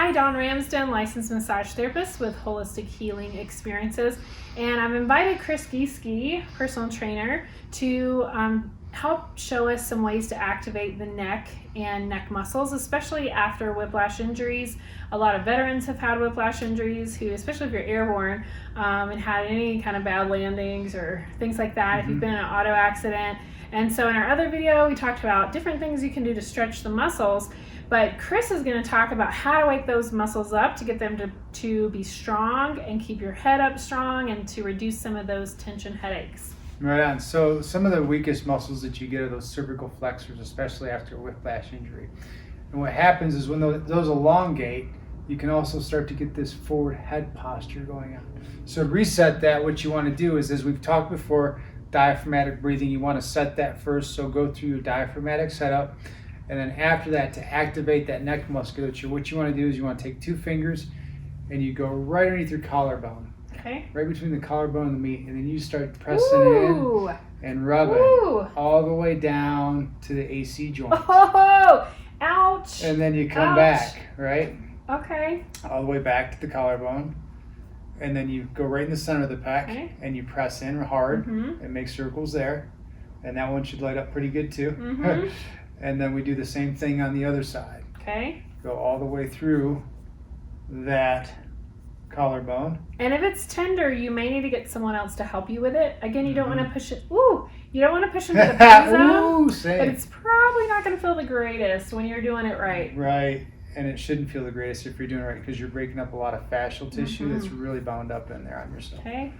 Hi, Dawn Ramsden, licensed massage therapist with Wholistic Healing Experiences, and I've invited Kris Gieske, personal trainer, to help show us some ways to activate the neck and neck muscles, especially after whiplash injuries. A lot of veterans have had whiplash injuries, who, especially if you're airborne and had any kind of bad landings or things like that, if you've been in an auto accident. And so in our other video, we talked about different things you can do to stretch the muscles. But Kris is going to talk about how to wake those muscles up to get them to be strong and keep your head up strong and to reduce some of those tension headaches. Right on. So some of the weakest muscles that you get are those cervical flexors, especially after a whiplash injury. And what happens is when those elongate, you can also start to get this forward head posture going on. So to reset that, what you want to do is, as we've talked before, diaphragmatic breathing. You want to set that first, so go through your diaphragmatic setup. And then after that, to activate that neck musculature, what you want to do is you want to take 2 fingers and you go right underneath your collarbone. Okay. Right between the collarbone and the meat. And then you start pressing in and rubbing all the way down to the AC joint. Oh, ouch. And then you come back, right? Okay. All the way back to the collarbone. And then you go right in the center of the pec and you press in hard and make circles there. And that one should light up pretty good too. And then we do the same thing on the other side. Okay. Go all the way through that collarbone. And if it's tender, you may need to get someone else to help you with it. Again, you don't want to push it. You don't want to push into the pain zone. But it's probably not going to feel the greatest when you're doing it right. Right. And it shouldn't feel the greatest if you're doing it right, because you're breaking up a lot of fascial tissue that's really bound up in there on yourself. Okay.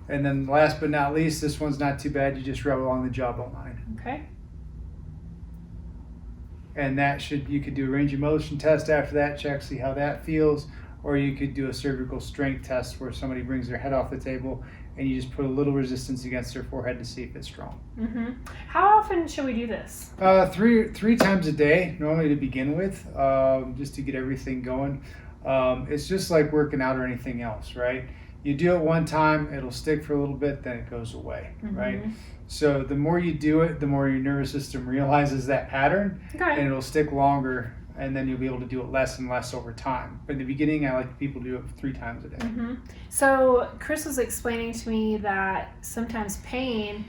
And then last but not least, this one's not too bad. You just rub along the jawbone line. Okay. And that you could do a range of motion test after that, check, see how that feels. Or you could do a cervical strength test where somebody brings their head off the table and you just put a little resistance against their forehead to see if it's strong. How often should we do this? 3 times a day, normally to begin with, just to get everything going. It's just like working out or anything else, right? You do it one time, it'll stick for a little bit, then it goes away, right? So the more you do it, the more your nervous system realizes that pattern, and it'll stick longer, and then you'll be able to do it less and less over time. But in the beginning, I like people to do it 3 times a day. So Kris was explaining to me that sometimes pain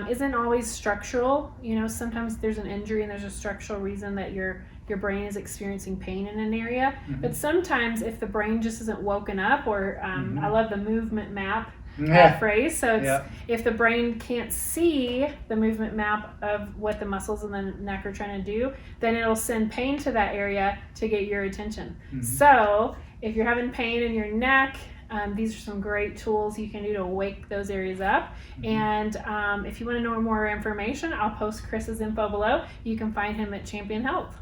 isn't always structural. You know, sometimes there's an injury and there's a structural reason that your brain is experiencing pain in an area. But sometimes if the brain just isn't woken up, or I love the movement map phrase. So it's if the brain can't see the movement map of what the muscles in the neck are trying to do, then it'll send pain to that area to get your attention. So if you're having pain in your neck, these are some great tools you can do to wake those areas up. And if you want to know more information, I'll post Kris's info below. You can find him at Champion Health.